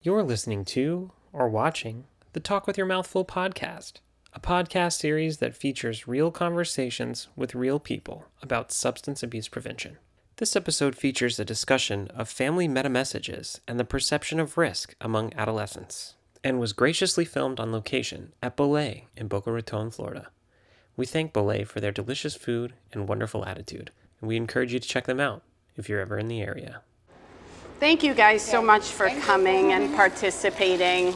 You're listening to, or watching, the Talk With Your Mouth Full podcast, a podcast series that features real conversations with real people about substance abuse prevention. This episode features a discussion of family meta-messages and the perception of risk among adolescents, and was graciously filmed on location at Bolay in Boca Raton, Florida. We thank Bolay for their delicious food and wonderful attitude, and we encourage you to check them out if you're ever in the area. Thank you guys so much for coming and participating.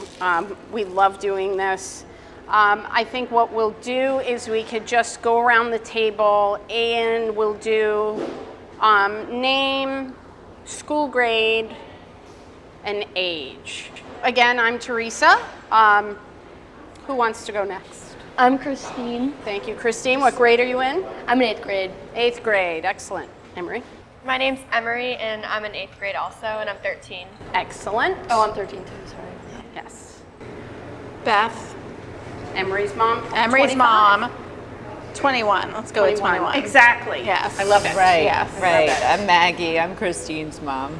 We love doing this. I think what we'll do is we could just go around the table and we'll do name, school grade, and age. Again, I'm Teresa. Who wants to go next? I'm Christine. Thank you, Christine. What grade are you in? I'm in 8th grade. 8th grade. Excellent. Emery? My name's Emery, and I'm in 8th grade also, and I'm 13. Excellent. Oh, I'm 13 too, sorry. Yes. Beth. Emery's mom? Emery's 25. mom. 21. Let's go with 21. Exactly. Yes. I love it. Right, Yes. right. I'm Maggie. I'm Christine's mom.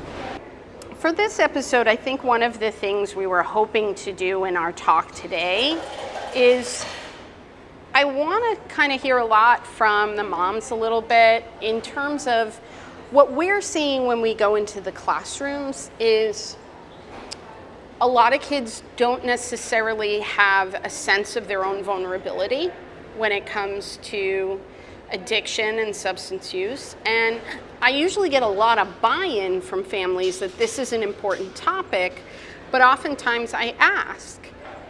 For this episode, I think one of the things we were hoping to do in our talk today is I want to kind of hear a lot from the moms a little bit in terms of what we're seeing when we go into the classrooms is a lot of kids don't necessarily have a sense of their own vulnerability when it comes to addiction and substance use. And I usually get a lot of buy-in from families that this is an important topic, but oftentimes I ask,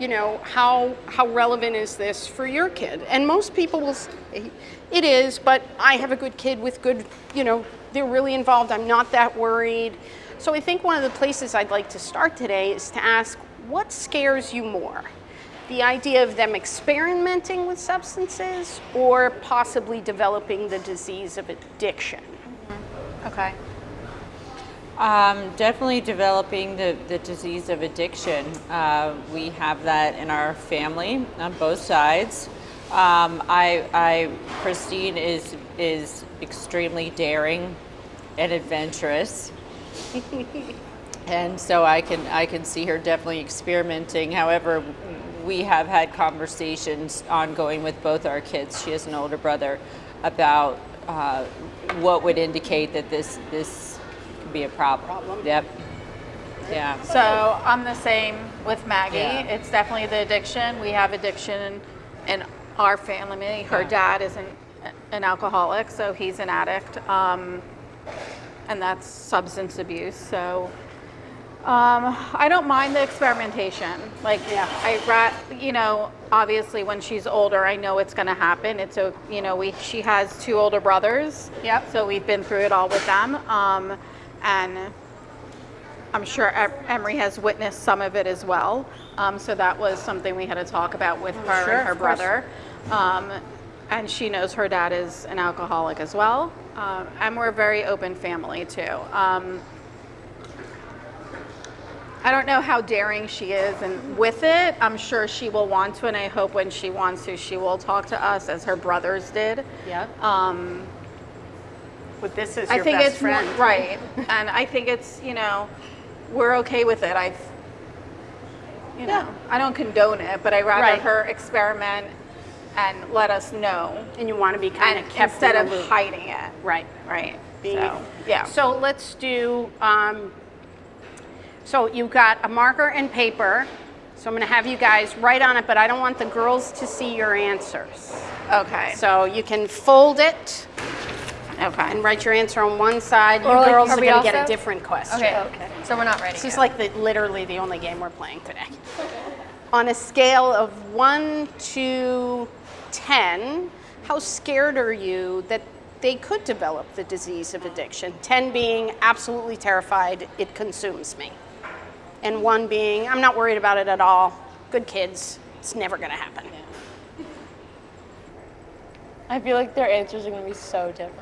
you know, how relevant is this for your kid? And most people will say, it is, but I have a good kid with good, you know, they're really involved, I'm not that worried. So I think one of the places I'd like to start today is to ask, what scares you more? The idea of them experimenting with substances or possibly developing the disease of addiction? Okay. Definitely developing the disease of addiction. We have that in our family on both sides. Christine is extremely daring and adventurous. And so I can see her definitely experimenting. However, we have had conversations ongoing with both our kids. She has an older brother about what would indicate that this could be a problem. Yep. Yeah. So I'm the same with Maggie. Yeah. It's definitely the addiction. We have addiction in our family. Her dad is an alcoholic, so he's an addict. And that's substance abuse. So I don't mind the experimentation. Like, obviously when she's older, I know it's going to happen. It's she has 2 older brothers. Yep. So we've been through it all with them. And I'm sure Emery has witnessed some of it as well. So that was something we had to talk about with her sure, and her of course. brother. And she knows her dad is an alcoholic as well. And we're a very open family too. I don't know how daring she is, and with it, I'm sure she will want to, and I hope when she wants to, she will talk to us as her brothers did. Yeah. But this is I your think best it's friend. right, and I think it's we're okay with it. I don't condone it, but I rather Right. her experiment and let us know, And you want to be kind and of kept instead in of the loop. hiding it. Right. Right. Being- So yeah. So let's do, so you've got a marker and paper. So I'm going to have you guys write on it, but I don't want the girls to see your answers. Okay. So you can fold it Okay. and write your answer on one side. You Or like, girls are are we going to get a also? different question. Okay. So we're not ready. This is yet. like literally the only game we're playing today. On a scale of 1 to 10, how scared are you that they could develop the disease of addiction? 10 being absolutely terrified, it consumes me. And 1 being, I'm not worried about it at all. Good kids, it's never gonna happen. I feel like their answers are going to be so different.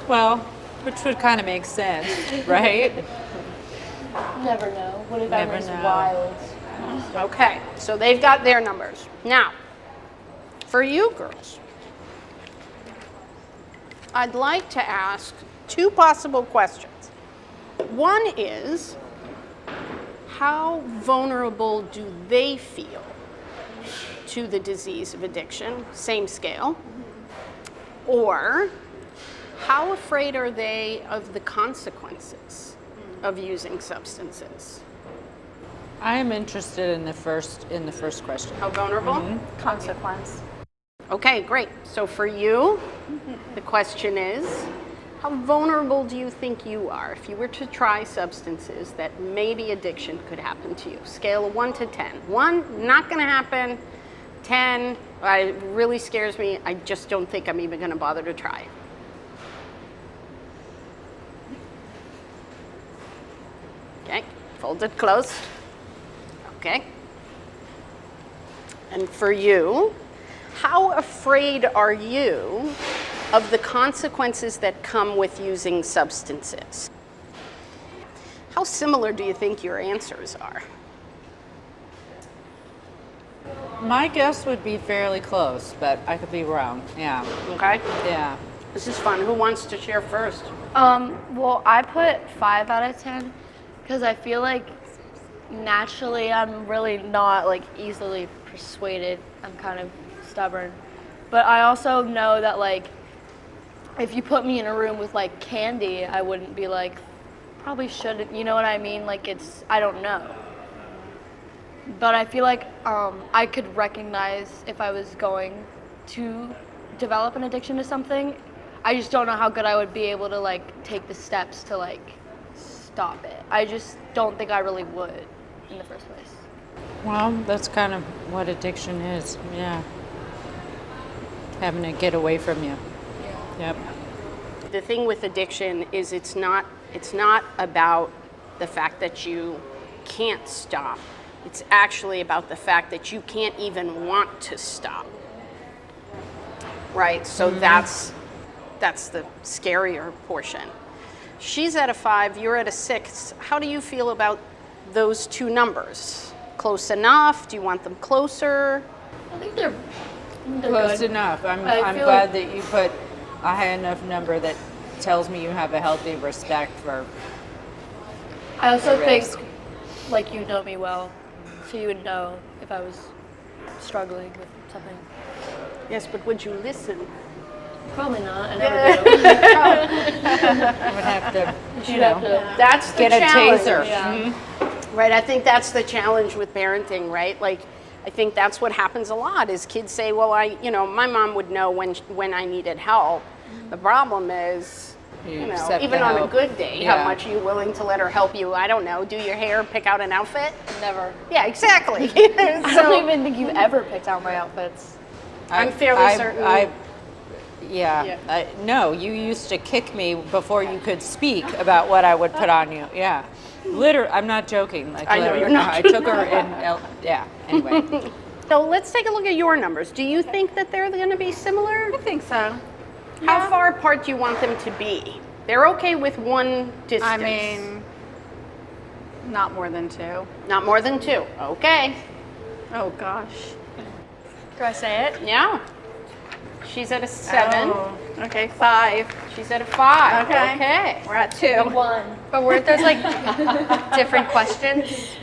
Well, which would kind of make sense, right? Never know. What if Never Emery's know. wild? Okay, so they've got their numbers. Now, for you girls, I'd like to ask 2 possible questions. One is, how vulnerable do they feel to the disease of addiction? Same scale. Or how afraid are they of the consequences of using substances? I am interested in the first question. How vulnerable? Consequence. Okay, great. So for you, the question is, how vulnerable do you think you are if you were to try substances that maybe addiction could happen to you? Scale of 1 to 10. 1, not going to happen. 10, it really scares me. I just don't think I'm even going to bother to try. Okay, folded closed. Okay. And for you, how afraid are you of the consequences that come with using substances? How similar do you think your answers are? My guess would be fairly close, but I could be wrong. Yeah. Okay. Yeah. This is fun. Who wants to share first? Well, I put 5 out of 10 because I feel like naturally I'm really not like easily persuaded. I'm kind of stubborn. But I also know that like if you put me in a room with like candy, I wouldn't be like, probably shouldn't, you know what I mean? Like I don't know. But I feel like I could recognize if I was going to develop an addiction to something. I just don't know how good I would be able to like take the steps to like stop it. I just don't think I really would in the first place. Well, that's kind of what addiction is. Yeah. Having it get away from you. Yep. The thing with addiction is it's not about the fact that you can't stop. It's actually about the fact that you can't even want to stop. Right? So that's the scarier portion. She's at a 5, you're at a 6. How do you feel about those two numbers? Close enough? Do you want them closer? I think they're Close good. enough. I'm feel glad that you put a high enough number that tells me you have a healthy respect for. I also risk. think like you know me well, so you would know if I was struggling with something. Yes, but would you listen? Probably not. I never do. I would have to, You'd have to. That's the get a challenge. taser. Yeah. Right, I think that's the challenge with parenting, right? Like, I think that's what happens a lot is kids say, well, my mom would know when I needed help. The problem is, accept even the on a help. good day, Yeah. how much are you willing to let her help you? I don't know, do your hair, pick out an outfit? Never. Yeah, exactly. I don't even think you've ever picked out my outfits. I'm fairly certain. No, you used to kick me before you could speak about what I would put on you. Yeah. Literally, I'm not joking. Like, I know literally. you're not. I took her in, yeah, anyway. So let's take a look at your numbers. Do you think that they're going to be similar? I think so. How far apart do you want them to be? They're okay with one distance. I mean, not more than 2. Not more than 2. Okay. Oh gosh. Do I say it? Yeah. She's at a 7. Oh, okay, 5. She's at a 5. Okay. Okay. We're at 2. But weren't those like different questions?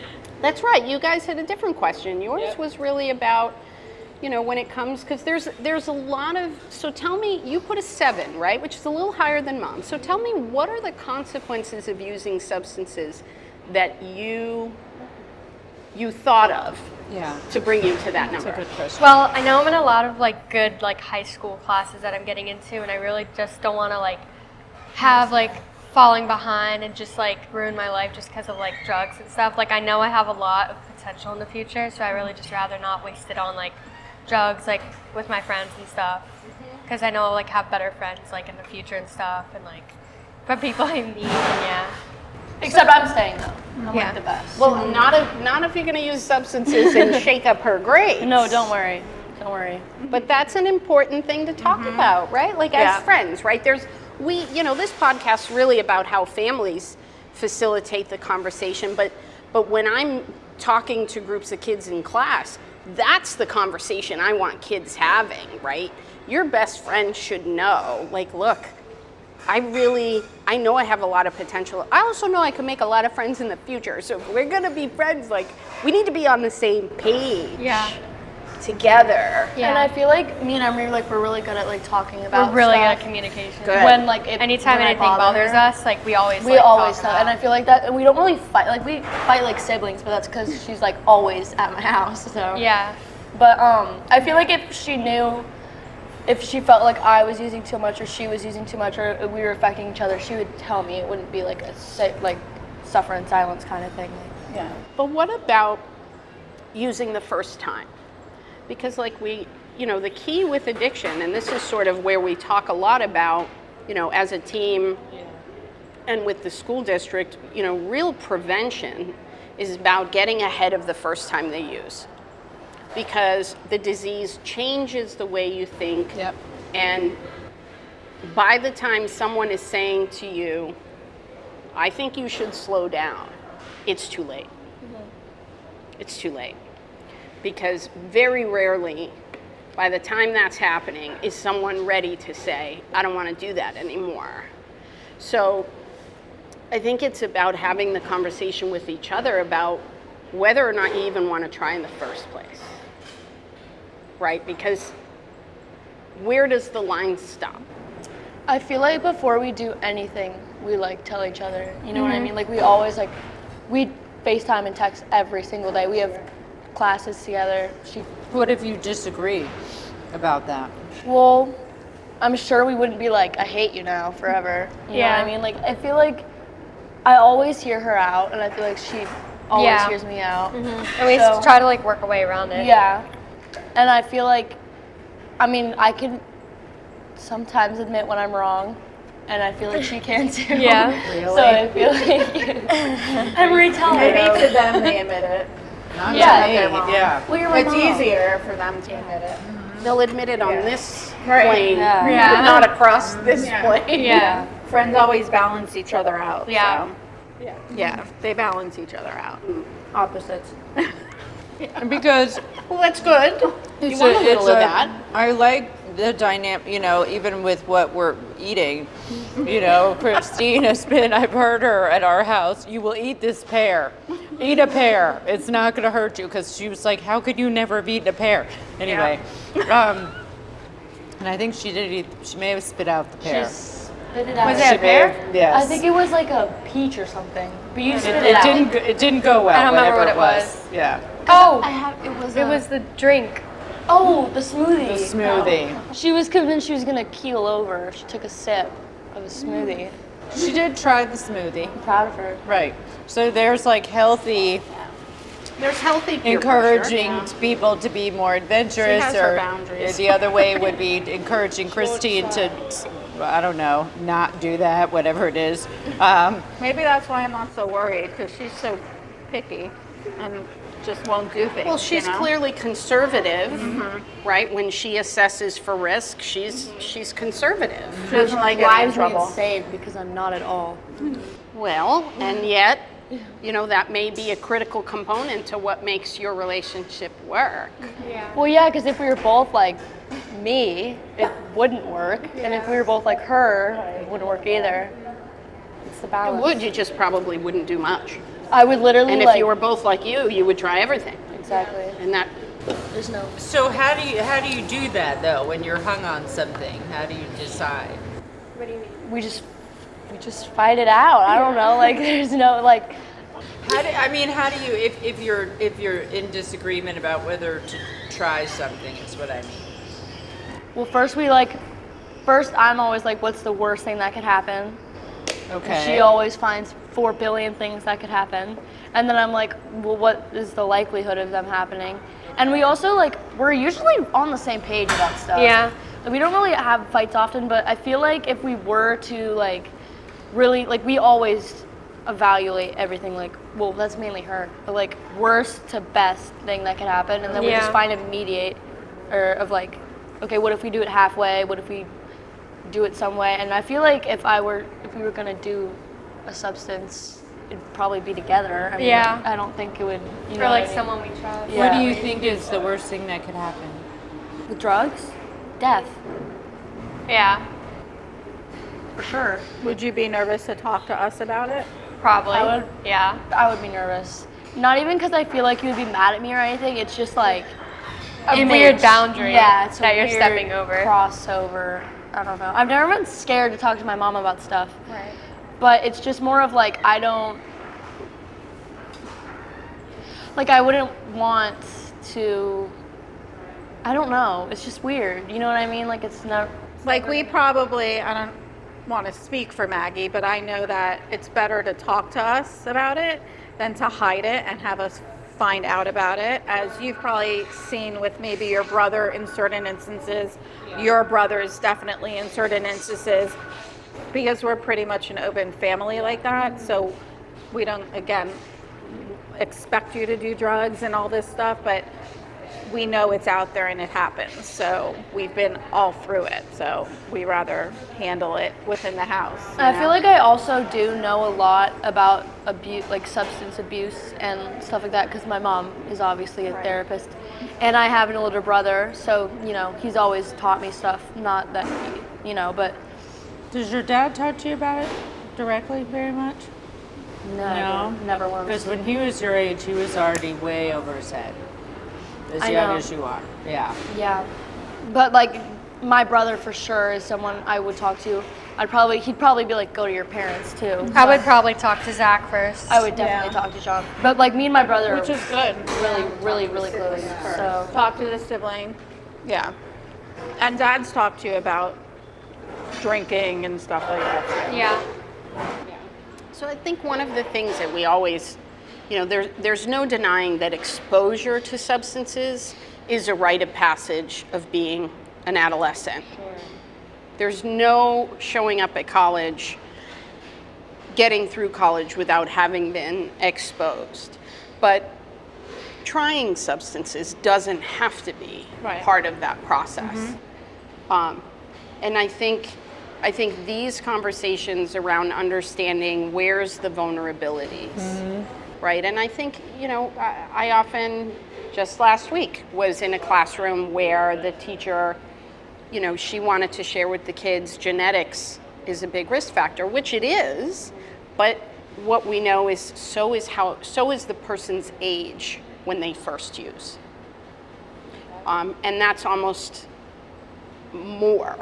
That's right. You guys had a different question. Yours was really about, when it comes, because there's a lot of, so tell me, you put a 7, right? Which is a little higher than mom. So tell me, what are the consequences of using substances that you thought of to bring you to that number? That's a good question. Well, I know I'm in a lot of like good like high school classes that I'm getting into, and I really just don't want to like have like falling behind and just like ruin my life just because of like drugs and stuff. Like I know I have a lot of potential in the future, so I really just rather not waste it on like drugs like with my friends and stuff, because I know I'll like have better friends like in the future and stuff, and like for people I meet. And yeah. Except I'm staying though. I'm Yeah. like the best. Well, not if you're going to use substances and shake up her grades. No, don't worry. Don't worry. But that's an important thing to talk about, right? Like Yeah. as friends, right? This podcast's really about how families facilitate the conversation, but when I'm talking to groups of kids in class, that's the conversation I want kids having, right? Your best friend should know, like, look, I I know I have a lot of potential. I also know I can make a lot of friends in the future. So if we're gonna be friends, like, we need to be on the same page. Yeah. Together. And I feel like me and Emery, like, we're really good at like talking about We're really good stuff. at communication. Good. When like if, Anytime when I anything bother bothers her, us, like we always we like, always talk talk, about. and I feel like that, and we don't really fight. Like we fight like siblings, but that's because she's like always at my house. So Yeah. But I feel like if she knew, if she felt like I was using too much or she was using too much or we were affecting each other, she would tell me. It wouldn't be like like suffer in silence kind of thing. Yeah. But what about using the first time? Because like the key with addiction, and this is sort of where we talk a lot about, as a team and with the school district, real prevention is about getting ahead of the first time they use. Because the disease changes the way you think. Yep. And by the time someone is saying to you, I think you should slow down, it's too late. It's too late. Because very rarely, by the time that's happening, is someone ready to say, I don't want to do that anymore. So I think it's about having the conversation with each other about whether or not you even want to try in the first place. Right? Because where does the line stop? I feel like before we do anything, we like tell each other. You know what I mean? Like we always we FaceTime and text every single day. We have classes together. What if you disagree about that? Well, I'm sure we wouldn't be like, I hate you now forever. You know what I mean? Like I feel like I always hear her out, and I feel like she always hears me out. And we try to like work our way around it. Yeah. And I feel like, I can sometimes admit when I'm wrong, and I feel like she can too. Yeah. Really? So I feel like every time. Maybe to them they admit it. Not Yeah. to me. Yeah. Well, you're my It's mom. easier for them to admit it. They'll admit it on this Right. plane, Yeah. but not across this plane. Yeah. Friends always balance each other out. Yeah. So. Yeah, they balance each other out. Opposites. Because Well, that's good. You want a little of that. I like the dynamic, even with what we're eating. Christine has been, I've heard her at our house, you will eat this pear. Eat a pear. It's not going to hurt you, because she was like, how could you never have eaten a pear? Anyway, and I think she may have spit out the pear. Spit it out. Was it a pear? Yes. I think it was like a peach or something. But you spit it It out. didn't go well. I don't remember whatever what it it was. Yeah. Oh, It it was the drink. the smoothie. The smoothie. She was convinced she was gonna keel over if she took a sip of a smoothie. She did try the smoothie. I'm proud of her. Right. So there's like healthy, There's healthy peer encouraging pressure. people to be more adventurous, She has her or boundaries. the other way would be encouraging Christine to, I don't know, not do that, whatever it is. Maybe that's why I'm not so worried, because she's so picky and just won't do things. Well, she's clearly conservative, right? When she assesses for risk, she's conservative. She doesn't like getting in Lives being trouble. saved because I'm not at all. Well, and yet, that may be a critical component to what makes your relationship work. Well, yeah, because if we were both like me, it wouldn't work. And if we were both like her, it wouldn't work either. It's the It balance. would, you just probably wouldn't do much. I would literally And if like, you were both like you would try everything. exactly. And that, There's no. So how do you do that though when you're hung on something? How do you decide? What do you mean? We just fight it out. I don't know. Like there's no like. How do you if you're in disagreement about whether to try something is what I mean. Well, first I'm always like, what's the worst thing that could happen? Okay. And she always finds 4 billion things that could happen. And then I'm like, well, what is the likelihood of them happening? And we also we're usually on the same page about stuff. Yeah. We don't really have fights often, but I feel like if we were to really, we always evaluate everything well, that's mainly her, but worst to best thing that could happen. And then we just Yeah. find a mediate of okay, what if we do it halfway? What if we do it some way? And I feel like if we were gonna do a substance, it'd probably be together. I mean, Yeah. I don't think it would. You Or know like what I mean? someone we trust. Yeah. What do you think is the worst thing that could happen? With drugs, death. Yeah. for sure. Would you be nervous to talk to us about it? Probably. I would. Yeah. I would be nervous. Not even because I feel like you would be mad at me or anything. It's just like A weird boundary Yeah, it's a that you're weird stepping over. crossover. I don't know. I've never been scared to talk to my mom about stuff. Right. But it's just more of like I wouldn't want to. I don't know. It's just weird. You know what I mean? Like it's never. Like we probably, I don't want to speak for Maggie, but I know that it's better to talk to us about it than to hide it and have us find out about it. As you've probably seen with maybe your brother in certain instances, your brothers definitely in certain instances, because we're pretty much an open family like that. So we don't, again, expect you to do drugs and all this stuff, but we know it's out there and it happens. So we've been all through it. So we rather handle it within the house. I feel like I also do know a lot about abuse, like substance abuse and stuff like that, because my mom is obviously a therapist, and I have an older brother, so you know he's always taught me stuff. Not that, you know, but Does your dad talk to you about it directly very much? no, never once. Because when he was your age, he was already way over his head. As I young know. as you are. Yeah. Yeah, but like my brother for sure is someone I would talk to. He'd probably be like, go to your parents too. I would probably talk to Zach first. I would definitely talk to John. But like me and my brother Which is good. really close. So Talk to the sibling. Yeah. And Dad's talked to you about drinking and stuff like that. Yeah. So I think one of the things that we always, there's no denying that exposure to substances is a rite of passage of being an adolescent. There's no showing up at college, getting through college without having been exposed. But trying substances doesn't have to be part of that process. And I think these conversations around understanding where's the vulnerabilities, right? And I think, I often, just last week, was in a classroom where the teacher, she wanted to share with the kids genetics is a big risk factor, which it is, but what we know is so is the person's age when they first use. And that's almost more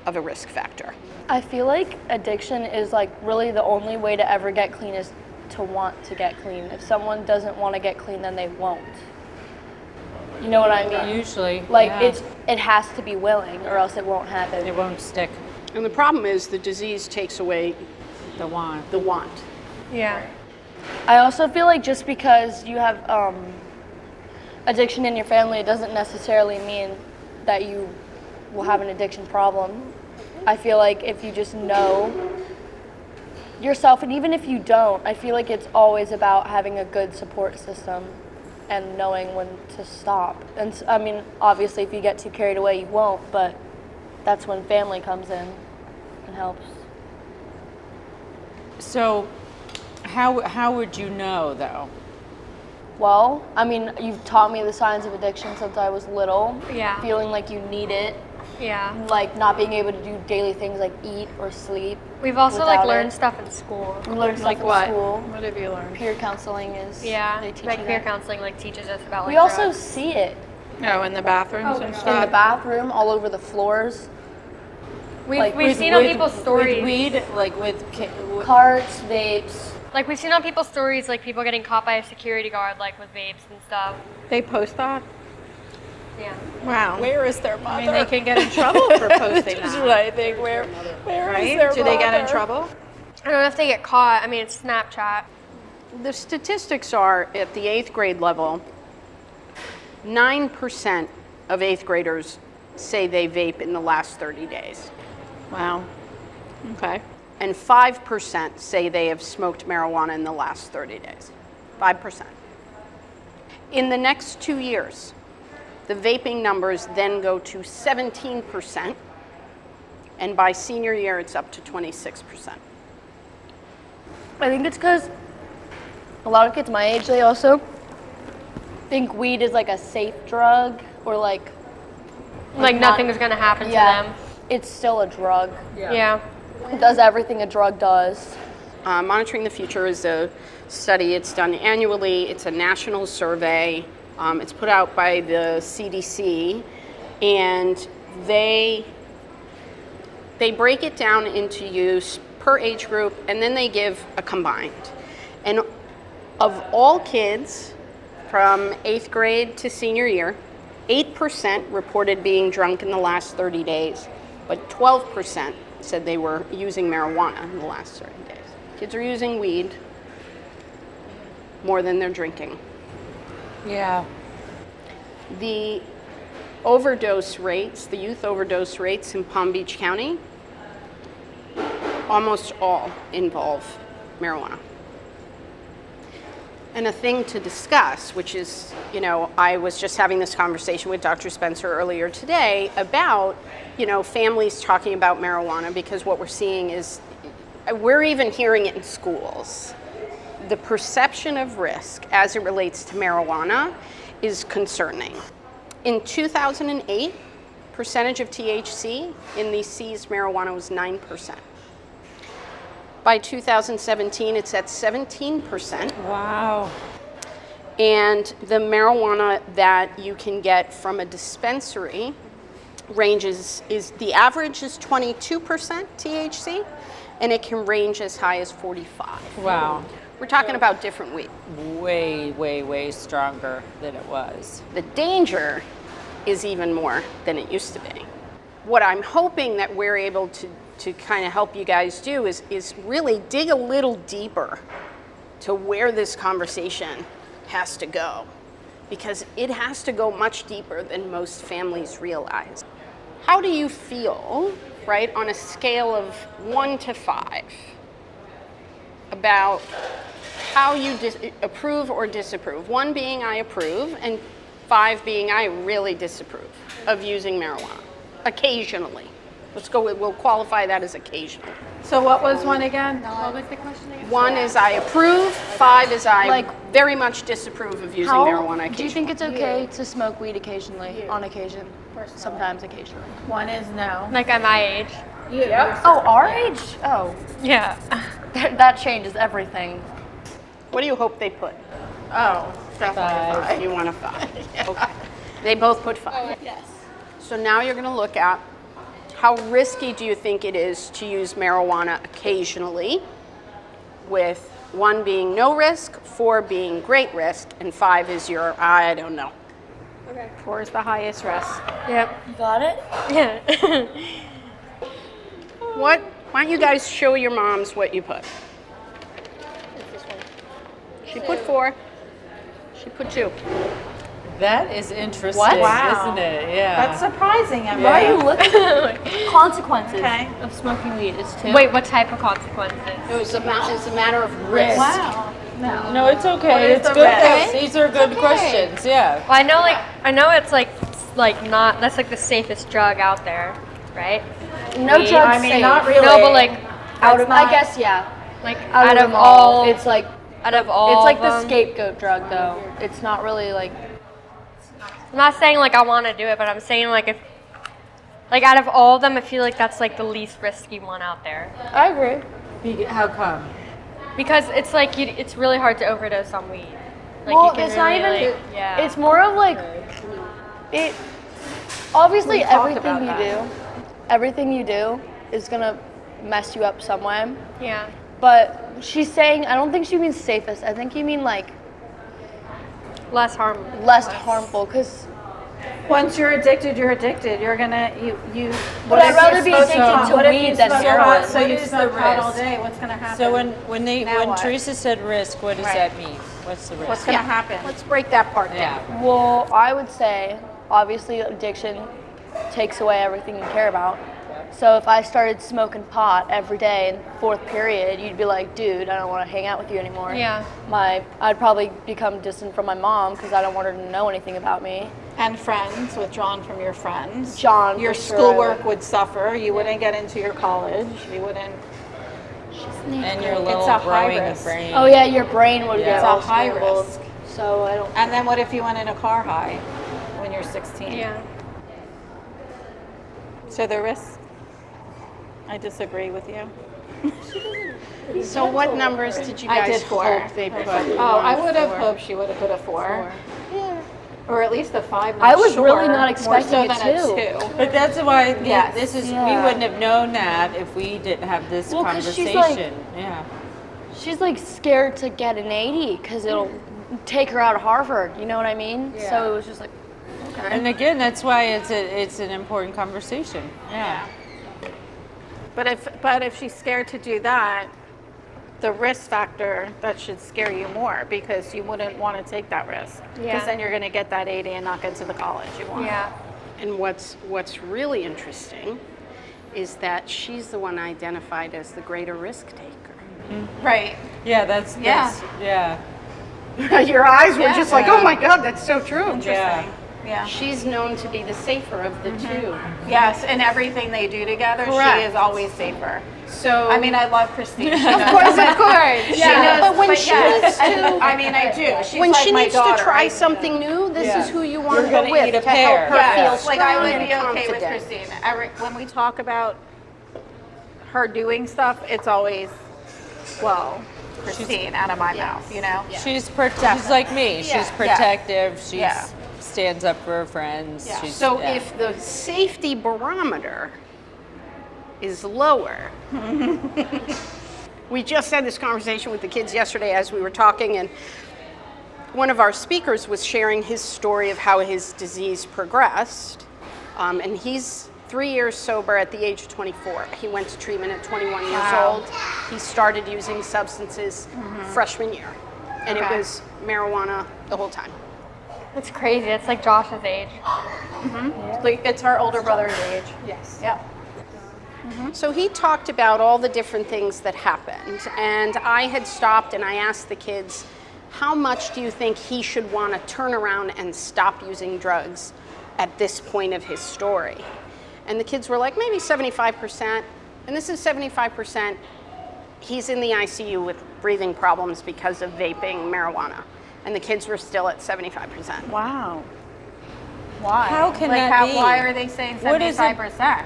of a risk factor. I feel like addiction is like really the only way to ever get clean is to want to get clean. If someone doesn't want to get clean, then they won't. You know what I mean? Usually. Like yeah. it has to be willing, or else it won't happen. It won't stick. And the problem is the disease takes away The want. the want. Yeah. I also feel like just because you have addiction in your family, it doesn't necessarily mean that you will have an addiction problem. I feel like if you just know yourself, and even if you don't, I feel like it's always about having a good support system and knowing when to stop. And I mean, obviously, if you get too carried away, you won't, but that's when family comes in and helps. So, how would you know though? Well, I mean, you've taught me the signs of addiction since I was little. Yeah. Feeling like you need it, Yeah. like not being able to do daily things like eat or sleep. We've also Without learned it. stuff in school. We learn stuff Like in what? school. What have you learned? Peer counseling is. Yeah. They teach Like you peer that. counseling teaches us about We like also drugs. see it Oh, in the bathrooms and in stuff. the bathroom, all over the floors, We've seen on people's stories. With weed, like with carts, vapes. Like we've seen on people's stories, like people getting caught by a security guard, like with vapes and stuff. They post that? Yeah. Wow. Where is their mother? I mean, they can get in trouble for posting That's that. what I think. Where Right? is their Do they get in mother? trouble? I don't know if they get caught. I mean, it's Snapchat. The statistics are at the 8th grade level, 9% of 8th graders say they vape in the last 30 days. Wow. Okay. And 5% say they have smoked marijuana in the last 30 days. 5%. In the next 2 years, the vaping numbers then go to 17%, and by senior year, it's up to 26%. I think it's because a lot of kids my age, they also think weed is like a safe drug, or Like nothing is gonna happen to them. it's still a drug. Yeah. does everything a drug does. Monitoring the Future is a study. It's done annually. It's a national survey. It's put out by the CDC, and they break it down into use per age group, and then they give a combined. And of all kids from 8th grade to senior year, 8% reported being drunk in the last 30 days, but 12% said they were using marijuana in the last 30 days. Kids are using weed more than they're drinking. Yeah. The overdose rates, the youth overdose rates in Palm Beach County, almost all involve marijuana. And a thing to discuss, which is, I was just having this conversation with Dr. Spencer earlier today about, families talking about marijuana, because what we're seeing is, we're even hearing it in schools. The perception of risk as it relates to marijuana is concerning. In 2008, percentage of THC in the seized marijuana was 9%. By 2017, it's at 17%. Wow. And the marijuana that you can get from a dispensary ranges, the average is 22% THC, and it can range as high as 45. Wow. We're talking about different weed. Way, way, way stronger than it was. The danger is even more than it used to be. What I'm hoping that we're able to kind of help you guys do is really dig a little deeper to where this conversation has to go, because it has to go much deeper than most families realize. How do you feel, right, on a scale of 1 to 5 about how you approve or disapprove? 1 being I approve, and 5 being I really disapprove of using marijuana, occasionally. We'll qualify that as occasional. So what was one again? What was the question again? 1 is I approve, 5 is I very much disapprove of using marijuana occasionally. Do you think it's okay to smoke weed occasionally, on occasion, sometimes occasionally? One is no. Like at my age. Oh, our age? Oh, Yeah. that changes everything. What do you hope they put? Oh, definitely 5. You want a 5. Okay. They both put 5. Yes. So now you're going to look at how risky do you think it is to use marijuana occasionally, with 1 being no risk, 4 being great risk, and 5 is your, I don't know. Okay. 4 is the highest risk. Yep. You got it? Yeah. Why don't you guys show your moms what you put? She put 4. She put 2. That is interesting, Wow. isn't it? Yeah. That's surprising. I mean, Why are you looking? Consequences Okay. of smoking weed is 2. Wait, what type of consequences? It's a matter of risk. Wow. No. No, it's okay. is It's the good. risk? These are good questions. Yeah. Well, I know it's like not, that's like the safest drug out there, right? No Weed. drug's I mean, safe. not really. No, but like I guess, yeah. like Out of them all, it's like out of all it's like of the them. scapegoat drug, though. It's not really like. I'm not saying like I want to do it, but I'm saying like if like out of all of them, I feel like that's like the least risky one out there. I agree. How come? Because it's like it's really hard to overdose on weed. Like Well, you can it's not really, even. like, yeah. It's more of like it. Obviously, We talked everything about you that. everything you do is gonna mess you up some way. yeah. But she's saying, I don't think she means safest. I think you mean like Less harm. less harmful. Because Once you're addicted, you're addicted. You're gonna you. But I'd rather be addicted to weed than heroin. So you What is the smoke pot all risk? day. What's gonna happen? So when Now what? Teresa said risk, what does Right. that mean? What's the risk? What's gonna happen? Let's break that part down. Yeah. Well, I would say, obviously, addiction takes away everything you care about. So if I started smoking pot every day in 4th period, you'd be like, dude, I don't want to hang out with you anymore. Yeah. I'd probably become distant from my mom because I don't want her to know anything about me. And friends, withdrawn from your friends. John, Your for sure. schoolwork would suffer. You wouldn't get into your college. You wouldn't. And your It's little a high growing risk. brain. Oh yeah, your brain would Yeah. get It's a all high scrambled. risk. So I don't. And then what if you went in a car high when you're 16? Yeah. So the risk. I disagree with you. So what numbers did you I guys did 4. hope they put? Oh, I would have 4. hoped she would have put a 4. Yeah. Or at least a 5. I was really not more expecting so it than a 2. But that's why Yes. this is. Yeah. We wouldn't have known that if we didn't have this 'Cause she's conversation. like- yeah. She's like scared to get an 80 because it'll take her out of Harvard. You know what I mean? Yeah. So it was just like, okay. And again, that's why it's an important conversation. Yeah. But if she's scared to do that, the risk factor, that should scare you more because you wouldn't want to take that risk. Because Yeah. then you're going to get that 80 and not get to the college you want. Yeah. And what's really interesting is that she's the one identified as the greater risk taker. Right. Yeah. That's yeah. Your eyes were just like, Yeah. oh my God, that's so true. Yeah. Yeah. She's known to be the safer of the two. Yes, and everything they do together, Correct. she is always safer. So I mean, I love Christine. She knows of course. Yeah. But when she needs to, I mean, I do. She's when like she my needs daughter. to try something new, this is who you want You're her gonna with eat a to pear. help her Yeah, feel strong like I would and be okay with confident. Christine. When we talk about her doing stuff, it's always, well, Christine out of my mouth, you know? She's like me. Yeah. She's protective. She Yeah. stands up for her friends. Yeah. She's, So yeah. if the safety barometer is lower, we just had this conversation with the kids yesterday as we were talking, and one of our speakers was sharing his story of how his disease progressed, and he's 3 years sober at the age of 24. He went to treatment at 21 years old. He started using substances freshman year, and it Okay. was marijuana the whole time. It's crazy. It's like Josh's age. Like, it's her older brother's age. Yes. Yep. So he talked about all the different things that happened, and I had stopped and I asked the kids, how much do you think he should want to turn around and stop using drugs at this point of his story? And the kids were like, maybe 75%. And this is 75%. He's in the ICU with breathing problems because of vaping marijuana. And the kids were still at 75%. Wow. Why? How can that be? Why are they saying What is it? 75%?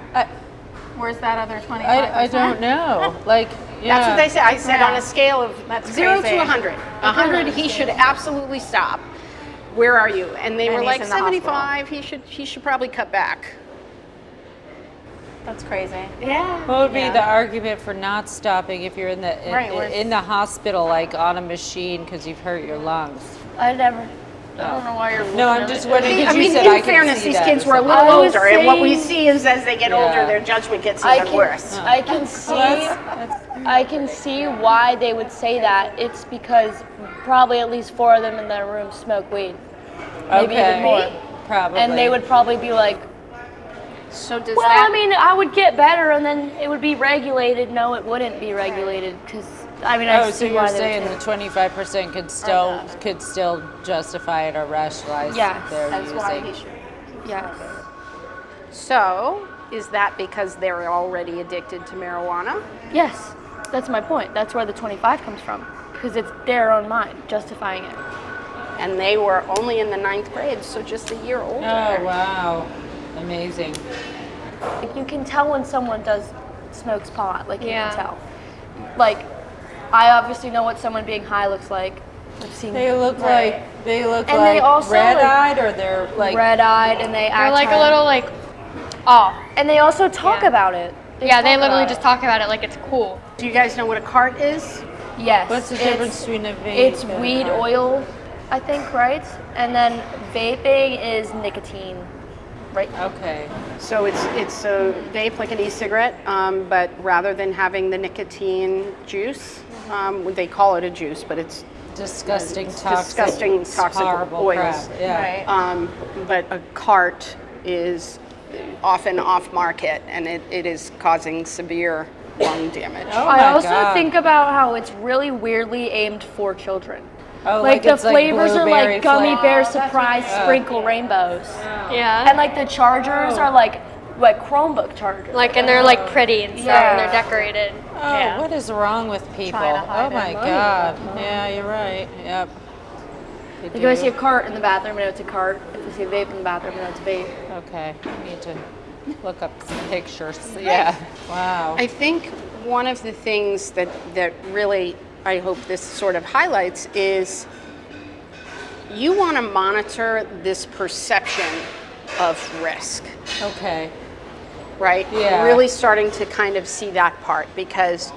Where's that other 25%? I don't know. Like, yeah. That's what they said. I said on a scale of That's 0 crazy. to 100. 100, he should absolutely stop. Where are you? And they And were he's like in the hospital. 75. He should probably cut back. That's crazy. Yeah. What would be the argument for not stopping if you're in the Right, where's- in the hospital, like on a machine because you've hurt your lungs? I never. I don't know why you're. No, I'm just wondering. 'Cause I you mean, said in I can fairness, see these that kids or were a something. little I was older, and what we saying- see is as they get older, Yeah. their judgment gets I even can, worse. I can see. I can see why they would say that. It's because probably at least 4 of them in their room smoke weed, maybe Okay. even more, Probably. and they would probably be like, So does "Well, that? I mean, I would get better, and then it would be regulated." No, it wouldn't be regulated because I mean, I Oh, so see you're why they saying would the say 25% could still justify it or rationalize Yes, their That's why using. he should. it. Yeah. So is that because they're already addicted to marijuana? Yes, that's my point. That's where the 25 comes from because it's their own mind justifying it. And they were only in the 9th grade, so just a year older. Oh wow, amazing. Like you can tell when someone smokes pot. Like you Yeah. can tell. Like I obviously know what someone being high looks like. I've seen They look Right. like they look And like they also, red-eyed, or they're like red-eyed, and they They're act like a high. little like off. And they also talk Yeah. about it. Yeah, they talk literally about just it. talk about it like it's cool. Do you guys know what a cart is? Yes. What's the it's- difference between a vape? It's and a weed cart? oil, I think, right? And then vaping is nicotine, right? Okay. So it's a vape like an e-cigarette, but rather than having the nicotine juice, they call it a juice, but it's Disgusting, It's toxic, disgusting, toxic horrible oils. crap. Yeah. Right. but a cart is often off market, and it is causing severe lung damage. Oh I my also God. think about how it's really weirdly aimed for children. Oh, Like the it's flavors are blueberry like gummy flavor. bear surprise sprinkle rainbows. Yeah. And like the chargers are like Chromebook chargers. Like, and they're like pretty and stuff, and Yeah. they're decorated. Oh, Yeah. what is wrong with people? Trying to hide Oh my it. God. Yeah, you're right. Yep. They Like if I do. see a cart in the bathroom, I know it's a cart. If I see a vape in the bathroom, I know it's a vape. Okay, I need to look up some pictures. Yeah. Wow. I think one of the things that really I hope this sort of highlights is you want to monitor this perception of risk, Okay. right? Yeah. Really starting to kind of see that part, because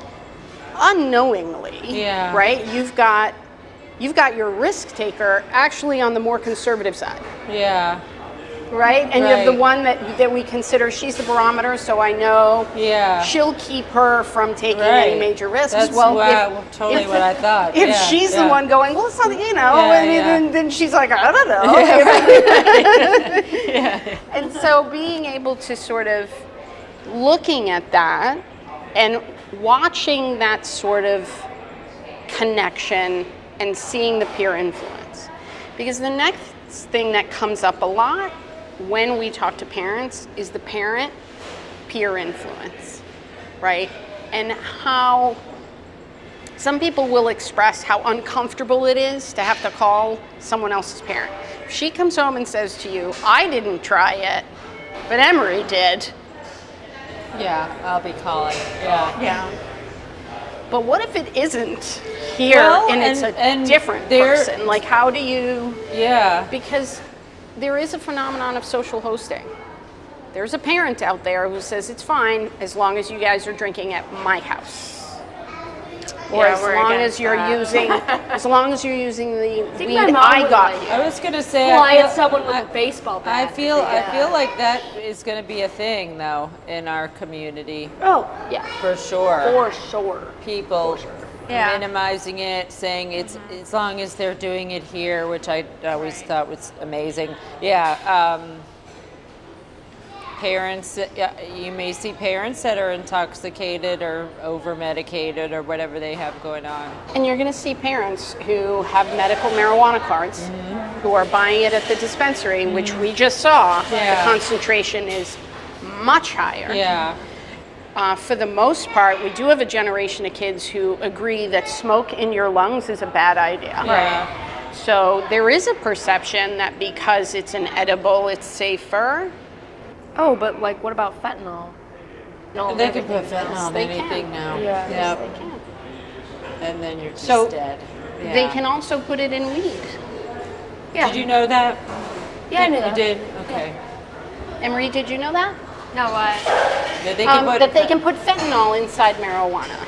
unknowingly, Yeah. right? You've got your risk taker actually on the more conservative side. Yeah. Right? And you have the Right. one that we consider, she's the barometer, so I know Yeah. she'll keep her from taking any Right. major risks. That's totally what I thought. If Yeah, she's the yeah. one going, well, it's not, you know, Yeah, and yeah. then she's like, I don't know. Yeah. And so being able to sort of looking at that and watching that sort of connection and seeing the peer influence. Because the next thing that comes up a lot when we talk to parents is the parent peer influence, right? And how some people will express how uncomfortable it is to have to call someone else's parent. If she comes home and says to you, I didn't try it, but Emery did. Yeah, I'll be calling. Yeah. Yeah. But what if it isn't here Well, and it's and a different there- person? Like, how do you... Yeah. Because there is a phenomenon of social hosting. There's a parent out there who says it's fine as long as you guys are drinking at my house. Or Yeah, as we're long against as you're that. using the think weed my mom I would got let you. I was gonna say. Fly I feel, at someone with I, a baseball bat. I feel like that is gonna be a thing though in our community Oh, yeah. for sure. For sure. People Yeah. minimizing it, saying it's as long as they're doing it here, which I always thought was amazing. Yeah. Parents, you may see parents that are intoxicated or over medicated or whatever they have going on. And you're going to see parents who have medical marijuana cards who are buying it at the dispensary, which we just saw. Yeah. The concentration is much higher. Yeah. For the most part, we do have a generation of kids who agree that smoke in your lungs is a bad idea. Yeah. So there is a perception that because it's an edible, it's safer. Oh, but like, what about fentanyl? No, They can put fentanyl in They can. anything now. Yeah. Yep. They can. And then you're just So dead. Yeah. They can also put it in weed. Yeah. Did you know that? Yeah, I knew You that. did? Okay. Emery, did you know that? No, what? That they can put That they can put fentanyl inside marijuana.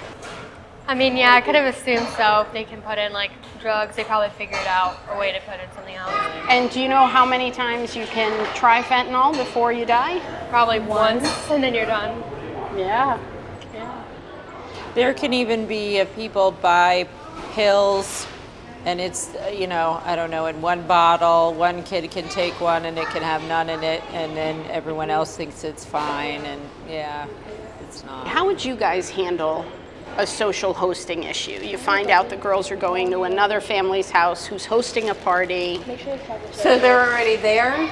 I mean, yeah, I could have assumed so. If they can put in like drugs, they probably figured out a way to put in something else. And do you know how many times you can try fentanyl before you die? Probably once, and then you're done. Yeah. There can even be people buy pills, and it's, I don't know, in one bottle, one kid can take one and it can have none in it, and then everyone else thinks it's fine, and yeah, it's not. How would you guys handle a social hosting issue? You find out the girls are going to another family's house who's hosting a party. So they're already there?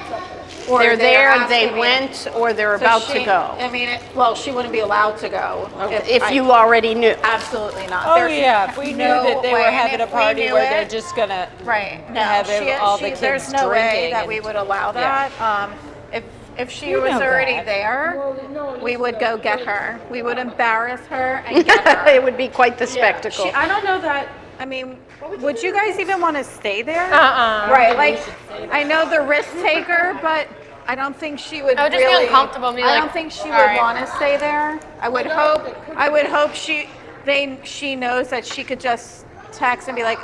Or They're there, asking they me- went, or they're So about she- to go. I mean, she wouldn't be allowed to go. If you already knew. Absolutely not. Oh There's yeah, if we knew no that they were way. And having a if we party knew where they're it- just gonna Right. No, have all the there's kids no way drinking that and- we would allow Yeah. that. If she You was know already that. there, we would go get her. We would embarrass her and get her. It would be quite the spectacle. I don't know that. I mean, would you guys even want to stay there? Right, Like, I know the risk taker, but I don't think she would. I would just be really, uncomfortable and be I like, don't think she would all right. want to stay there. I would hope she knows that she could just text and be like,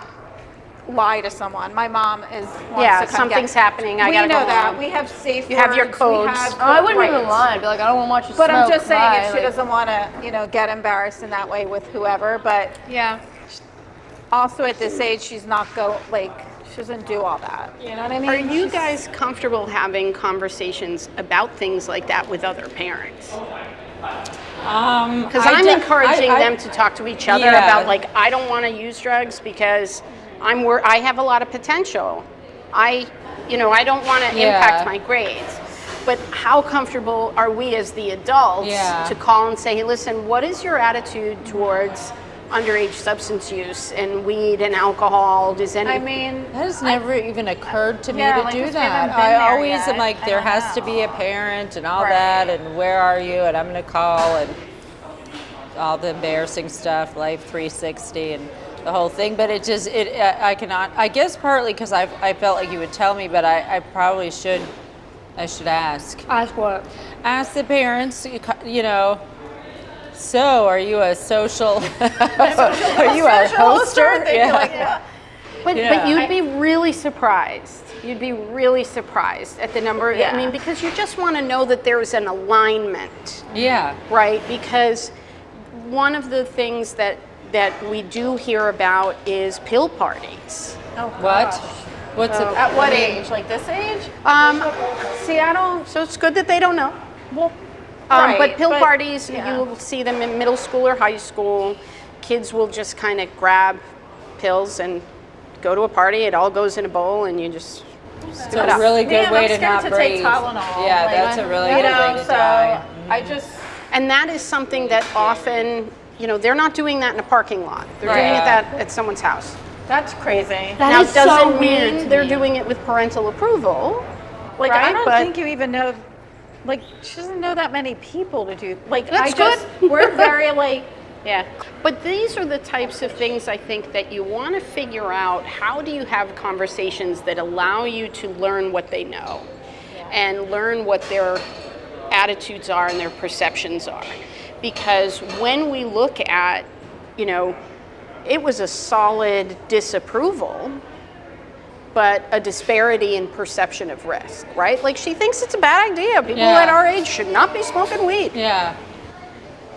lie to someone. My mom wants Yeah, to come something's get. happening, I we gotta know go that. home. We have safe. You have your words, codes. We have Oh, I wouldn't even right. lie. I'd be like, I don't want to watch you But I'm smoke. just saying, Bye. if she Like, doesn't want to, get embarrassed in that way with whoever, but Yeah. also at this age, she's not she doesn't do all that. You know what I mean? Are you guys comfortable having conversations about things like that with other parents? Because I'm encouraging them to talk to each other Yeah. about, like, I don't want to use drugs because I have a lot of potential. I don't want to Yeah. impact my grades. But how comfortable are we as the adults Yeah. to call and say, hey, listen, what is your attitude towards underage substance use and weed and alcohol. Does any? I mean, That has never even occurred to me Yeah, to like, do 'cause we haven't that. been I there always yet. am like, I there don't has to be a know. parent and all Right. that, and where are you, and I'm gonna call, and all the embarrassing stuff, Life 360, and the whole thing. But I cannot. I guess partly because I felt like you would tell me, but I probably should. I should ask. Ask what? Ask the parents. You know. So, are you a social? Are you a hoster? Yeah. But Yeah. you'd be really surprised. You'd be really surprised at the number. Yeah. I mean, because you just want to know that there's an alignment, Yeah. right? Because one of the things that we do hear about is pill parties. oh, What? gosh. What's a At what age? Like this age? See, I don't. So it's good that they don't know. Well, But right, pill but- parties, yeah. you'll see them in middle school or high school. Kids will just kind of grab pills and go to a party. It all goes in a bowl, and you just It's a really good Man, way I'm to scared not to breathe. take Tylenol. Yeah, like, that's a really you good know, way to so die. I just. And that is something that often, they're not doing that in a parking lot. They're doing it Right. at someone's house. That's crazy. That Now, is doesn't so mean weird to they're me. doing it with parental approval. Like right? I don't But- think you even know. Like she doesn't know that many people to do. Like That's I just. We're very like. Yeah, but these are the types of things I think that you want to figure out. How do you have conversations that allow you to learn what they know and learn what their attitudes are and their perceptions are? Because when we look at, it was a solid disapproval, but a disparity in perception of risk, right? Like she thinks it's a bad idea. People Yeah. at our age should not be smoking weed. Yeah.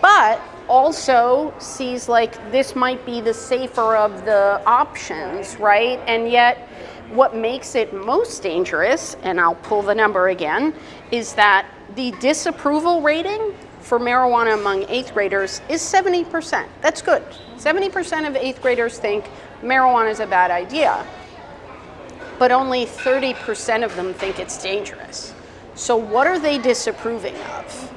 But also sees like this might be the safer of the options, right? And yet what makes it most dangerous, and I'll pull the number again, is that the disapproval rating for marijuana among 8th graders is 70%. That's good. 70% of 8th graders think marijuana is a bad idea, but only 30% of them think it's dangerous. So what are they disapproving of?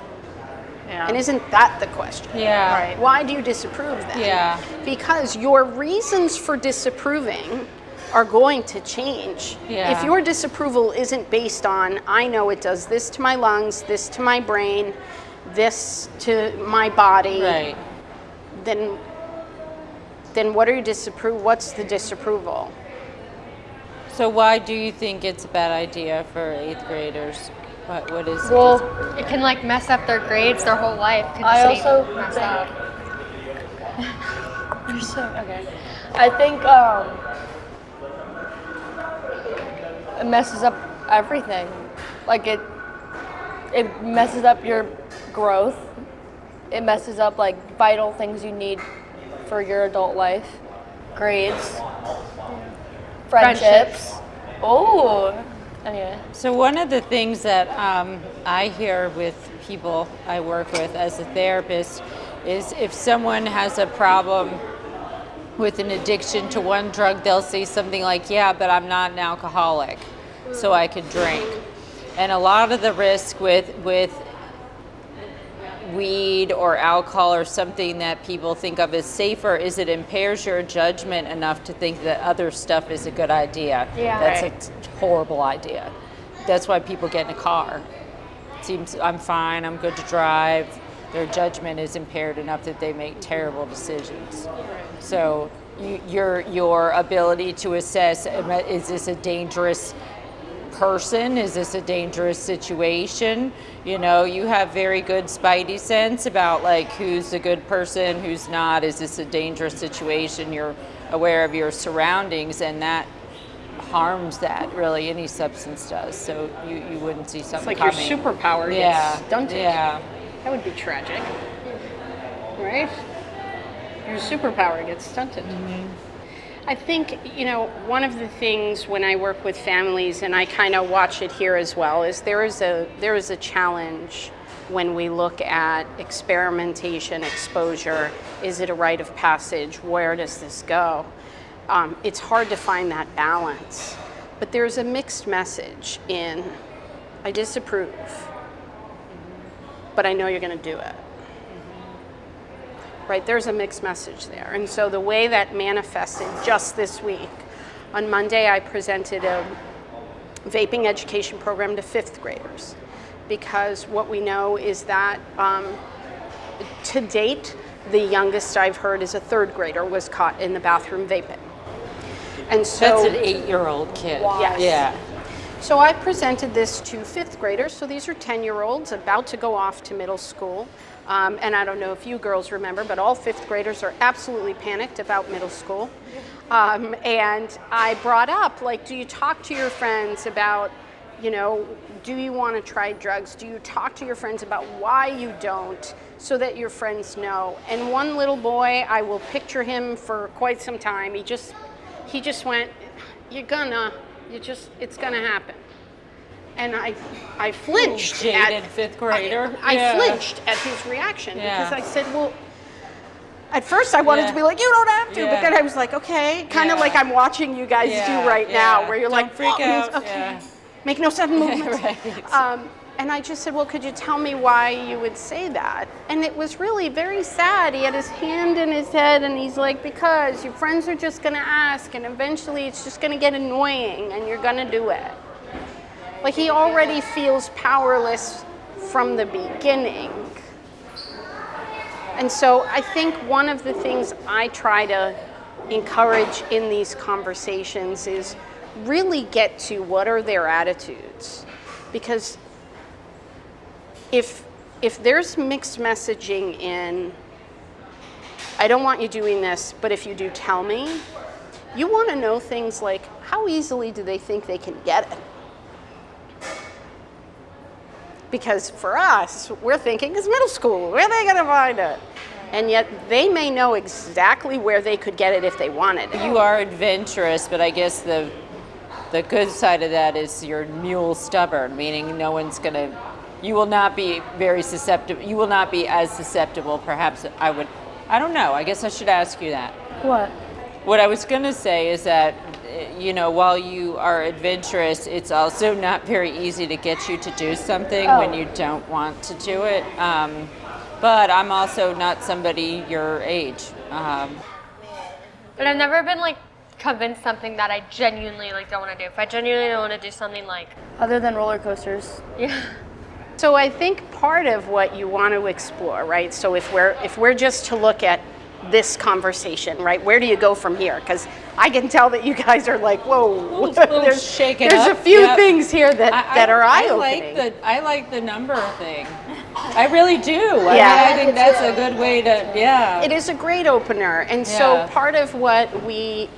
Yeah. And isn't that the question? Yeah. Right. Why do you disapprove then? Yeah. Because your reasons for disapproving are going to change. Yeah. If your disapproval isn't based on, I know it does this to my lungs, this to my brain, this to my body, Right. then what are you what's the disapproval? So why do you think it's a bad idea for 8th graders? What is Well, it can like mess up their grades their whole life. Could I just be also messed think- up. You're so okay. I think it messes up everything. Like it messes up your growth. It messes up like vital things you need for your adult life. Grades, friendships. Oh, anyway. So one of the things that I hear with people I work with as a therapist is if someone has a problem with an addiction to one drug, they'll say something like, yeah, but I'm not an alcoholic, so I could drink. And a lot of the risk with weed or alcohol or something that people think of as safer is it impairs your judgment enough to think that other stuff is a good idea. Yeah. That's a horrible idea. That's why people get in a car. It seems I'm fine, I'm good to drive. Their judgment is impaired enough that they make terrible decisions. So your ability to assess, is this a dangerous person? Is this a dangerous situation? You know, you have very good spidey sense about like who's a good person, who's not. Is this a dangerous situation? You're aware of your surroundings, and that harms that really any substance does. So you wouldn't see something It's like coming. your superpower Yeah. gets stunted. Yeah. That would be tragic, right? Your superpower gets stunted. I think, one of the things when I work with families, and I kind of watch it here as well, is there is a challenge when we look at experimentation, exposure. Is it a rite of passage? Where does this go? It's hard to find that balance. But there's a mixed message in, I disapprove, but I know you're going to do it. right? There's a mixed message there. And so the way that manifested just this week, on Monday I presented a vaping education program to 5th graders, because what we know is that to date, the youngest I've heard is a 3rd grader was caught in the bathroom vaping. And so That's an 8-year-old kid. Yes. Yeah. So I presented this to 5th graders. So these are 10-year-olds about to go off to middle school. And I don't know if you girls remember, but all 5th graders are absolutely panicked about middle school. And I brought up, like, do you talk to your friends about, you know, do you want to try drugs? Do you talk to your friends about why you don't, so that your friends know? And one little boy, I will picture him for quite some time. He just went, it's gonna happen. And I flinched. Jaded 5th grader. I flinched at his reaction, Yeah. because I said, well, at first I wanted Yeah. to be like, you don't have to, Yeah. but then I was like, okay, kind of Yeah. like I'm watching you guys do right now, where you're Don't like, freak "Oh, out. okay, Yeah. make no sudden movements. Right. And I just said, well, could you tell me why you would say that? And it was really very sad. He had his hand in his head, and he's like, because your friends are just gonna ask, and eventually it's just gonna get annoying, and you're gonna do it. Like, he already feels powerless from the beginning. And so I think one of the things I try to encourage in these conversations is really get to what are their attitudes. Because if there's mixed messaging in, I don't want you doing this, but if you do, tell me, you want to know things like, how easily do they think they can get it? Because for us, we're thinking, it's middle school, where are they going to find it? And yet they may know exactly where they could get it if they wanted it. You are adventurous, but I guess the good side of that is you're mule stubborn, meaning no one's gonna. You will not be very susceptible. You will not be as susceptible. Perhaps I would. I don't know. I guess I should ask you that. What? What I was gonna say is that, you know, while you are adventurous, it's also not very easy to get you to do something when you don't want to do it. But I'm also not somebody your age. But I've never been like convinced something that I genuinely like don't want to do. If I genuinely don't want to do something, like, Other than roller coasters. yeah. So I think part of what you want to explore, right? So if we're just to look at this conversation, right? Where do you go from here? Because I can tell that you guys are like, whoa, there's shaken there's up. a few Yep. things here that are eye-opening. I like the number thing. I really do. Yeah. I think that's a good way to. Yeah. It is a great opener, and so Yeah. part of what we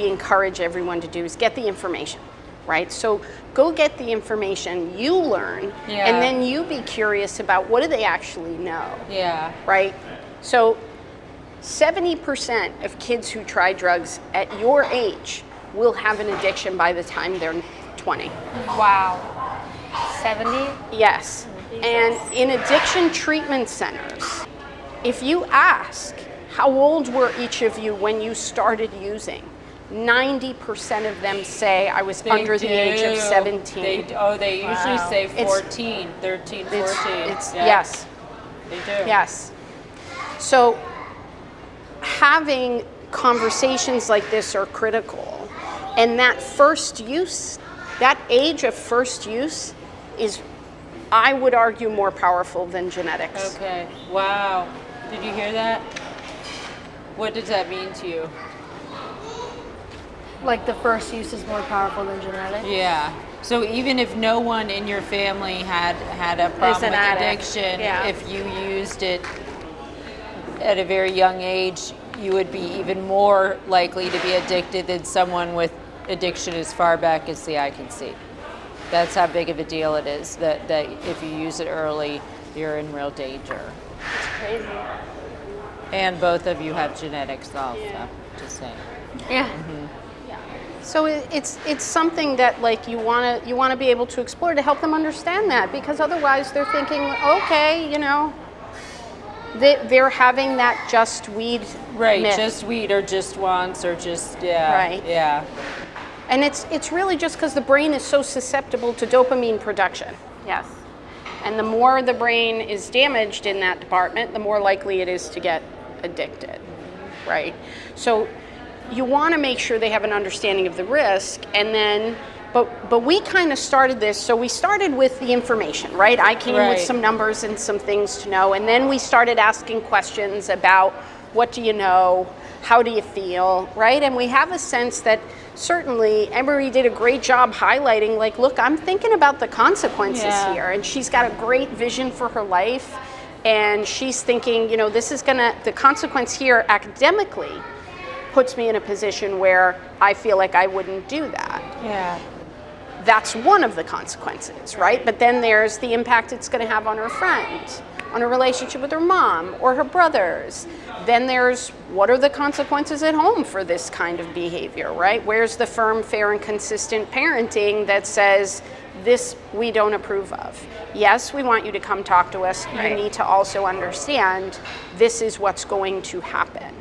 encourage everyone to do is get the information, right? So go get the information, you learn, Yeah. and then you be curious about what do they actually know, Yeah. right? So 70% of kids who try drugs at your age will have an addiction by the time they're 20. Wow. 70? Yes. And in addiction treatment centers, if you ask, how old were each of you when you started using? 90% of them say I was under the age of 17. They usually say 14, 13, 14. Yeah. Yes. They do. Yes. So having conversations like this are critical. And that first use, that age of first use is, I would argue, more powerful than genetics. Okay. Wow. Did you hear that? What does that mean to you? Like the first use is more powerful than genetics. Yeah. So even if no one in your family had a problem an with addict. addiction, Yeah. if you used it at a very young age, you would be even more likely to be addicted than someone with addiction as far back as the eye can see. That's how big of a deal it is, that if you use it early, you're in real danger. Crazy. And both of you have genetics also, just saying. Yeah. So it's something that, like, you wanna be able to explore to help them understand that, because otherwise they're thinking, okay, you know, they're having that just weed Right, myth. just weed or just once or just, yeah. Right. Yeah. And it's really just because the brain is so susceptible to dopamine production. Yes. And the more the brain is damaged in that department, the more likely it is to get addicted, right? So you want to make sure they have an understanding of the risk, and then, but we kind of started this, so we started with the information, right? I came with some numbers and some things to know, and then we started asking questions about what do you know, how do you feel, right? And we have a sense that certainly Emery did a great job highlighting, like, look, I'm thinking about the consequences here, and she's got a great vision for her life, and she's thinking, you know, this is the consequence here academically puts me in a position where I feel like I wouldn't do that. Yeah. That's one of the consequences, right? But then there's the impact it's going to have on her friends, on her relationship with her mom or her brothers. Then there's what are the consequences at home for this kind of behavior, right? Where's the firm, fair, and consistent parenting that says this we don't approve of? Yes, we want you to come talk to us. You need to also understand this is what's going to happen.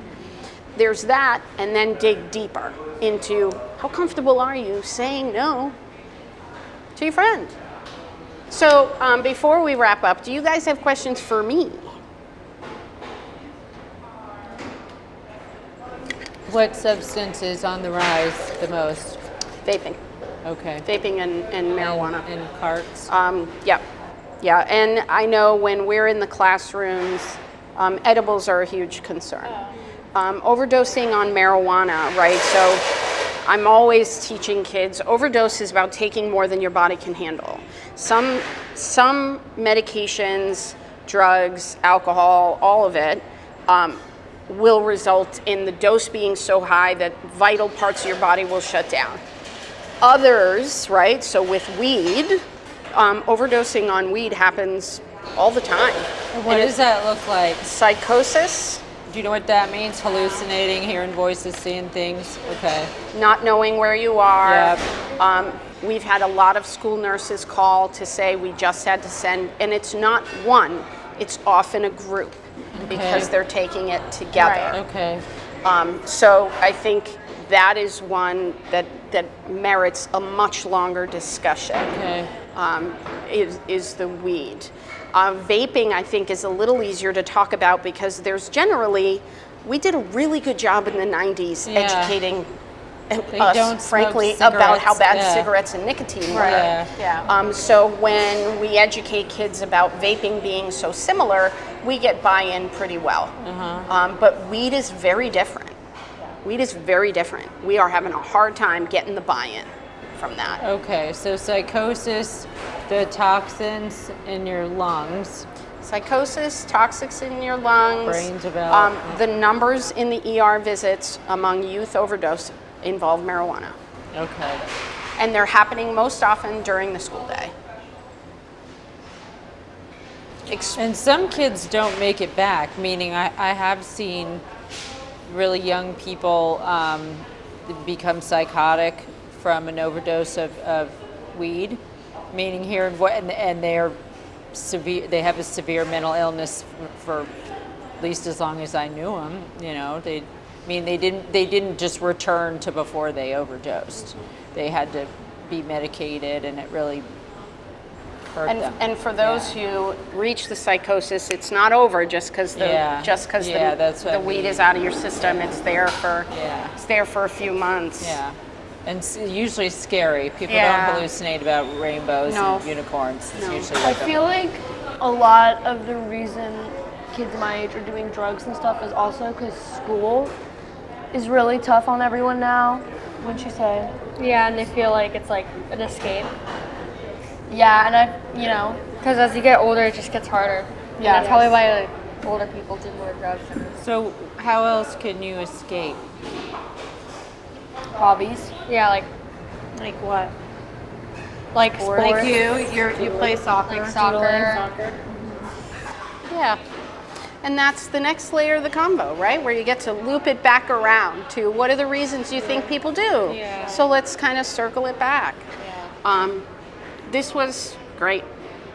There's that, and then dig deeper into how comfortable are you saying no to your friend? So before we wrap up, do you guys have questions for me? What substance is on the rise the most? Vaping. Okay. Vaping and marijuana. And carts? Yeah, and I know when we're in the classrooms, edibles are a huge concern. Overdosing on marijuana, right? So I'm always teaching kids, overdose is about taking more than your body can handle. Some medications, drugs, alcohol, all of it, will result in the dose being so high that vital parts of your body will shut down. Others, right, so with weed, overdosing on weed happens all the time. What does that look like? Psychosis. Do you know what that means? Hallucinating, hearing voices, seeing things? Okay. Not knowing where you are. Yep. We've had a lot of school nurses call to say we just had to send, and it's not one, it's often a group because they're taking it together. Okay. So I think that is one that merits a much longer discussion. Okay. Is the weed. Vaping, I think, is a little easier to talk about because there's generally, we did a really good job in the 90s educating us, frankly, about how bad cigarettes and nicotine were. So when we educate kids about vaping being so similar, we get buy-in pretty well. But weed is very different. Weed is very different. We are having a hard time getting the buy-in from that. Okay, so psychosis, the toxins in your lungs. Psychosis, toxics in your lungs. Brain development. The numbers in the ER visits among youth overdose involve marijuana. Okay. And they're happening most often during the school day. And some kids don't make it back, meaning I have seen really young people become psychotic from an overdose of weed, meaning and they're severe. They have a severe mental illness for at least as long as I knew them. You know, they didn't just return to before they overdosed. They had to be medicated, and it really hurt them. And for those who reach the psychosis, it's not over just because the weed is out of your system. It's there for a few months. Yeah. And it's usually scary. People don't hallucinate about rainbows and unicorns. It's usually I feel like a lot of the reason kids my age are doing drugs and stuff is also because school is really tough on everyone now. Wouldn't you say? Yeah, and they feel like it's like an escape. Yeah, and because as you get older, it just gets harder. Yeah, and that's probably why older people do more drugs. So how else can you escape? hobbies. Yeah, like what? like sports. Like you play soccer. Like soccer. Yeah. And that's the next layer of the combo, right? Where you get to loop it back around to what are the reasons you think people do? Yeah. So let's kind of circle it back. Yeah. This was great.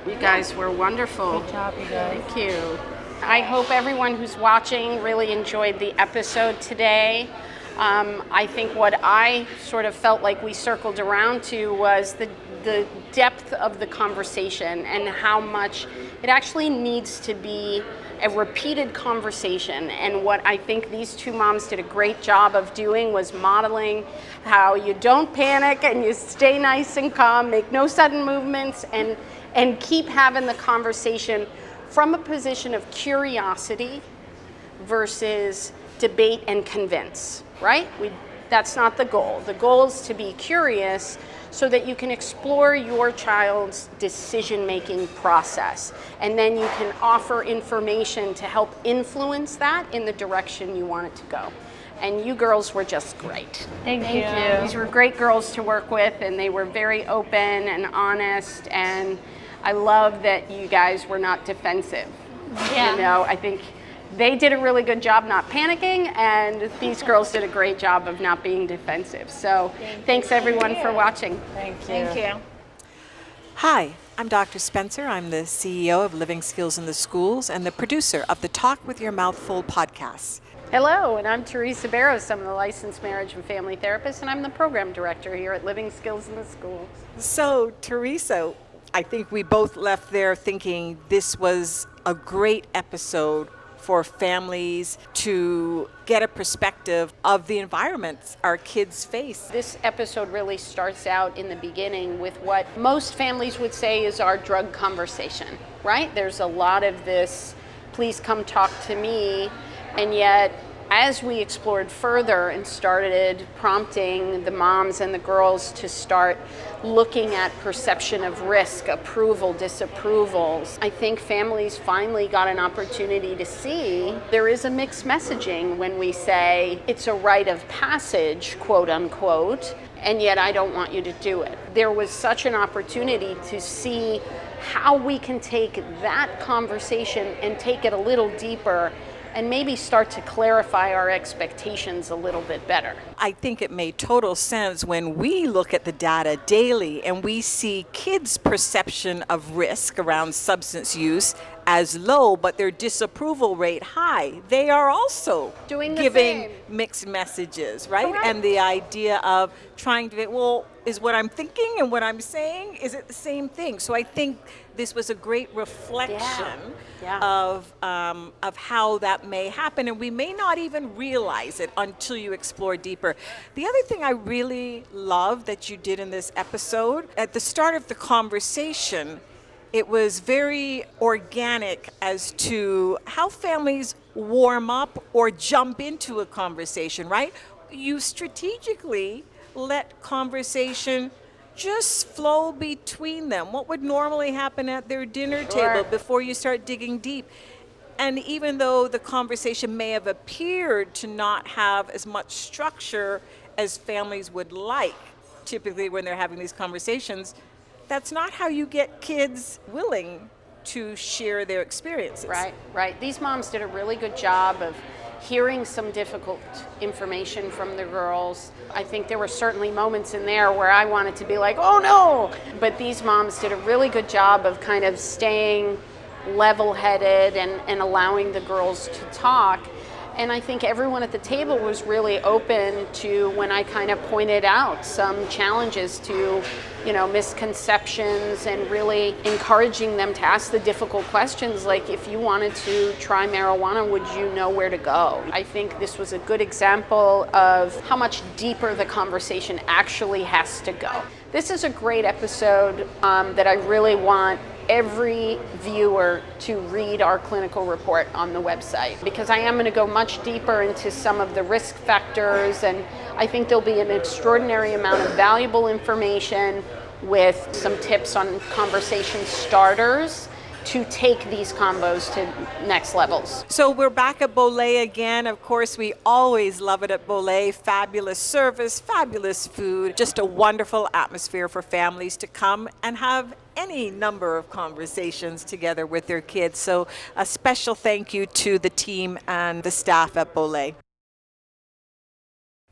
You guys were wonderful. Good job, you guys. Thank you. I hope everyone who's watching really enjoyed the episode today. I think what I sort of felt like we circled around to was the depth of the conversation and how much it actually needs to be a repeated conversation. And what I think these two moms did a great job of doing was modeling how you don't panic and you stay nice and calm, make no sudden movements, and keep having the conversation from a position of curiosity versus debate and convince, right? That's not the goal. The goal is to be curious so that you can explore your child's decision-making process. And then you can offer information to help influence that in the direction you want it to go. And you girls were just great. Thank you. These were great girls to work with, and they were very open and honest, and I love that you guys were not defensive. Yeah. You know, I think they did a really good job not panicking, and these girls did a great job of not being defensive. So thanks everyone for watching. Thank you. Thank you. Hi, I'm Dr. Spencer. I'm the CEO of Living Skills in the Schools and the producer of the Talk with Your Mouth Full podcast. Hello, and I'm Teresa Barrows. I'm the licensed marriage and family therapist, and I'm the program director here at Living Skills in the Schools. So, Teresa, I think we both left there thinking this was a great episode for families to get a perspective of the environments our kids face. This episode really starts out in the beginning with what most families would say is our drug conversation, right? There's a lot of this, please come talk to me, and yet as we explored further and started prompting the moms and the girls to start looking at perception of risk, approval, disapprovals, I think families finally got an opportunity to see there is a mixed messaging when we say it's a rite of passage, quote unquote, and yet I don't want you to do it. There was such an opportunity to see how we can take that conversation and take it a little deeper and maybe start to clarify our expectations a little bit better. I think it made total sense when we look at the data daily and we see kids' perception of risk around substance use as low, but their disapproval rate high. They are also Doing the giving same. mixed messages, right? Correct. And the idea of trying to, well, is what I'm thinking and what I'm saying, is it the same thing? So I think this was a great reflection of how that may happen, and we may not even realize it until you explore deeper. The other thing I really love that you did in this episode, at the start of the conversation, it was very organic as to how families warm up or jump into a conversation, right? You strategically let conversation just flow between them. What would normally happen at their dinner table before you start digging deep? And even though the conversation may have appeared to not have as much structure as families would like, typically when they're having these conversations, that's not how you get kids willing to share their experiences. Right. These moms did a really good job of hearing some difficult information from the girls. I think there were certainly moments in there where I wanted to be like, oh no! But these moms did a really good job of kind of staying level-headed and allowing the girls to talk. And I think everyone at the table was really open to when I kind of pointed out some challenges to, misconceptions, and really encouraging them to ask the difficult questions like, if you wanted to try marijuana, would you know where to go? I think this was a good example of how much deeper the conversation actually has to go. This is a great episode that I really want every viewer to read our clinical report on the website, because I am going to go much deeper into some of the risk factors, and I think there'll be an extraordinary amount of valuable information with some tips on conversation starters to take these combos to next levels. So we're back at Bolay again. Of course, we always love it at Bolay. Fabulous service, fabulous food, just a wonderful atmosphere for families to come and have any number of conversations together with their kids. So a special thank you to the team and the staff at Bolay.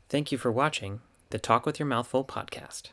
Thank you for watching the Talk with Your Mouth Full podcast.